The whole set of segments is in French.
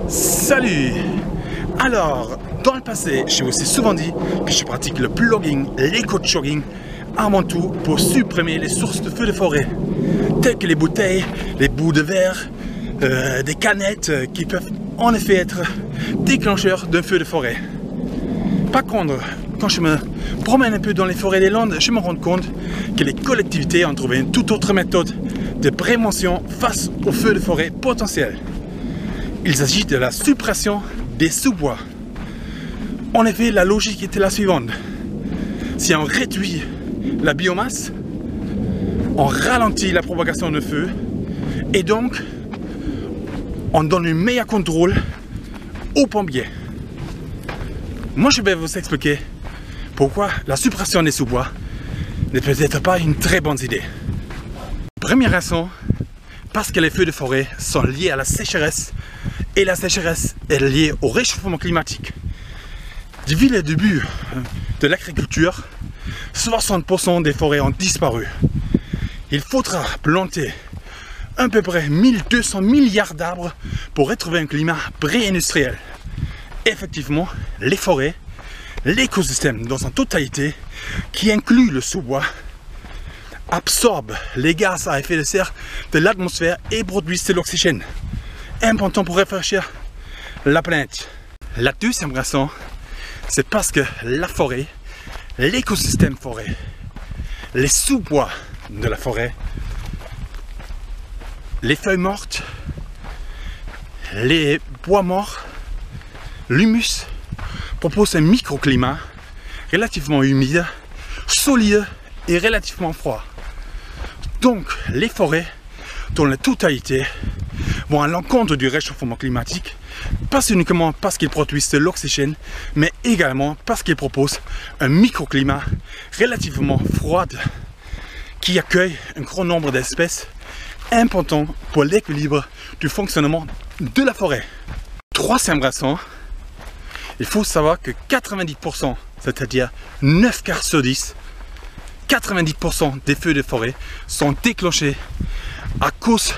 Salut! Alors, dans le passé, je vous ai souvent dit que je pratique le plugging, l'éco-jogging, avant tout pour supprimer les sources de feux de forêt, telles que les bouteilles, les bouts de verre, des canettes qui peuvent en effet être déclencheurs d'un feu de forêt. Par contre, quand je me promène un peu dans les forêts des Landes, je me rends compte que les collectivités ont trouvé une toute autre méthode de prévention face aux feux de forêt potentiels. Il s'agit de la suppression des sous-bois. En effet, la logique était la suivante. Si on réduit la biomasse, on ralentit la propagation de feu et donc on donne un meilleur contrôle aux pompiers. Moi, je vais vous expliquer pourquoi la suppression des sous-bois n'est peut-être pas une très bonne idée. Première raison, parce que les feux de forêt sont liés à la sécheresse et la sécheresse est liée au réchauffement climatique. Depuis le début de l'agriculture, 60% des forêts ont disparu. Il faudra planter à peu près 1200 milliards d'arbres pour retrouver un climat pré-industriel. Effectivement, les forêts, l'écosystème dans sa totalité, qui inclut le sous-bois, absorbe les gaz à effet de serre de l'atmosphère et produisent de l'oxygène, important pour rafraîchir la planète. La deuxième raison, c'est parce que la forêt, l'écosystème forêt, les sous-bois de la forêt, les feuilles mortes, les bois morts, l'humus propose un microclimat relativement humide, solide et relativement froid. Donc les forêts, dans la totalité, vont à l'encontre du réchauffement climatique, pas uniquement parce qu'ils produisent de l'oxygène, mais également parce qu'ils proposent un microclimat relativement froid qui accueille un grand nombre d'espèces important pour l'équilibre du fonctionnement de la forêt. Troisième raison, il faut savoir que 90%, c'est-à-dire 9 quarts sur 10, 90% des feux de forêt sont déclenchés à cause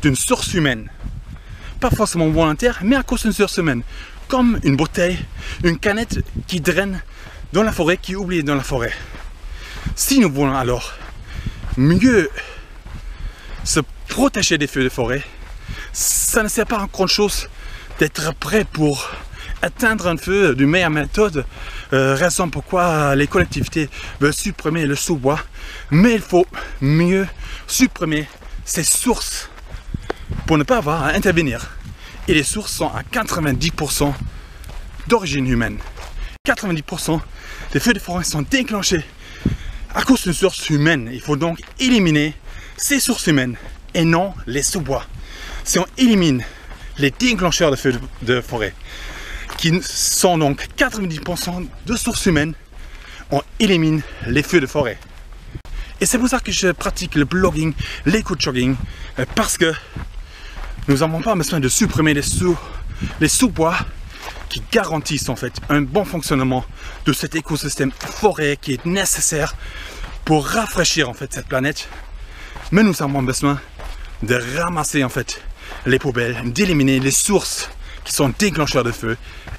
d'une source humaine. Pas forcément volontaire, mais à cause d'une source humaine. Comme une bouteille, une canette qui draine dans la forêt, qui est oubliée dans la forêt. Si nous voulons alors mieux se protéger des feux de forêt, ça ne sert pas à grand chose d'être prêt pour atteindre un feu d'une meilleure méthode, raison pourquoi les collectivités veulent supprimer le sous-bois, mais il faut mieux supprimer ces sources pour ne pas avoir à intervenir. Et les sources sont à 90% d'origine humaine. 90% des feux de forêt sont déclenchés à cause d'une source humaine. Il faut donc éliminer ces sources humaines et non les sous-bois. Si on élimine les déclencheurs de feux de forêt, qui sont donc 90% de sources humaines, on élimine les feux de forêt. Et c'est pour ça que je pratique le plugging, l'éco-jogging, parce que nous n'avons pas besoin de supprimer les sous-bois qui garantissent en fait un bon fonctionnement de cet écosystème forêt qui est nécessaire pour rafraîchir en fait cette planète. Mais nous avons besoin de ramasser en fait les poubelles, d'éliminer les sources qui sont déclencheurs de feu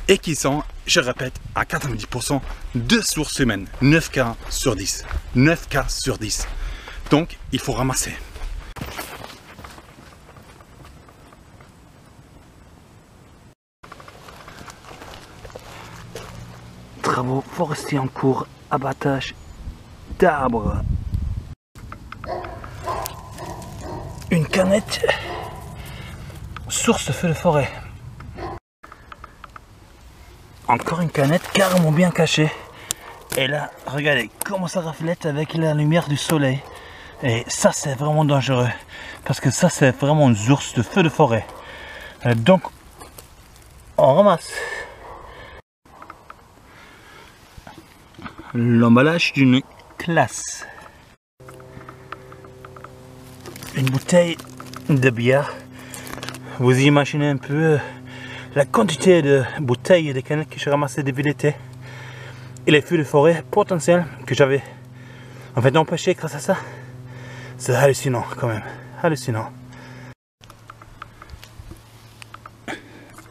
et qui sont, je répète, à 90% de sources humaines. 9 cas sur 10. 9 cas sur 10. Donc, il faut ramasser. Travaux forestiers en cours, abattage d'arbres. Une canette, source de feu de forêt. Encore une canette carrément bien cachée. Et là, regardez comment ça reflète avec la lumière du soleil. Et ça, c'est vraiment dangereux. Parce que ça, c'est vraiment une source de feu de forêt. Donc, on ramasse. L'emballage d'une classe. Une bouteille de bière. Vous imaginez un peu la quantité de bouteilles et de canettes que j'ai ramassées depuis l'été. Et les feux de forêt potentiels que j'avais en fait empêchés grâce à ça. C'est hallucinant quand même. Hallucinant.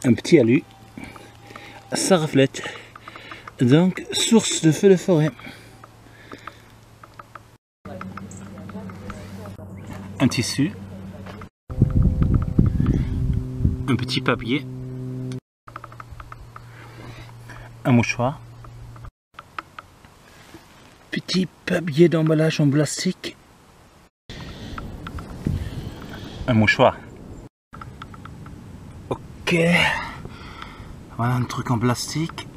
un petit alu, ça reflète, donc source de feux de forêt. Un tissu, un petit papier, un mouchoir, petit papier d'emballage en plastique, un mouchoir. Ok, voilà un truc en plastique.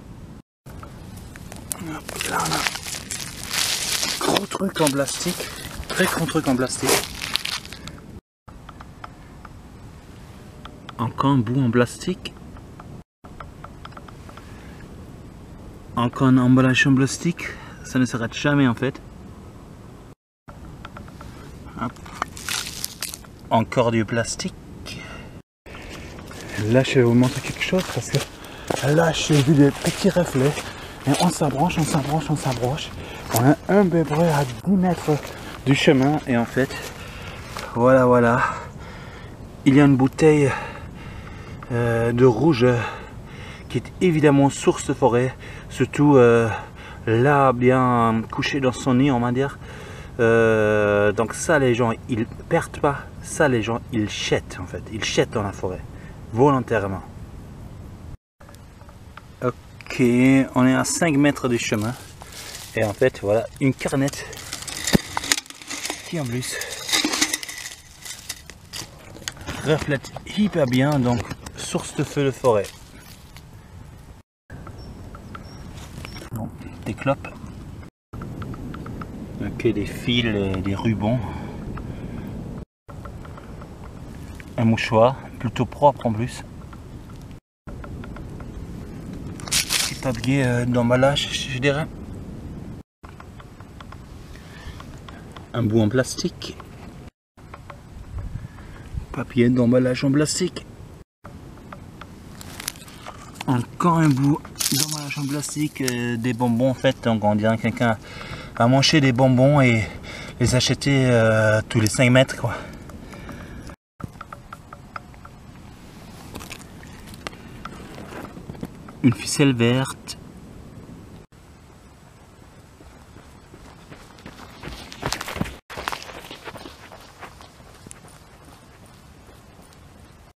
Hop, là on a un gros truc en plastique, très gros truc en plastique. Encore un bout en plastique. Encore un emballage en plastique. Ça ne s'arrête jamais en fait. Hop. Encore du plastique. Là je vais vous montrer quelque chose parce que là j'ai vu des petits reflets. Et on s'approche, on s'approche, on s'approche. On a un peu près à 10 mètres du chemin. Et en fait, voilà. Il y a une bouteille de rouge qui est évidemment source de forêt, surtout là bien couché dans son nid on va dire, donc ça les gens ils perdent pas, ça les gens ils jettent en fait, ils jettent dans la forêt volontairement. Ok, on est à 5 mètres du chemin et en fait voilà une carnette qui en plus reflète hyper bien, donc source de feu de forêt. Bon, des clopes. Ok, des fils et des rubans. Un mouchoir, plutôt propre en plus. Petit papier d'emballage, je dirais. Un bout en plastique. Papier d'emballage en plastique. Encore un bout d'emballage en plastique, des bonbons en fait, donc on dirait que quelqu'un a mangé des bonbons et les acheter tous les 5 mètres quoi. Une ficelle verte,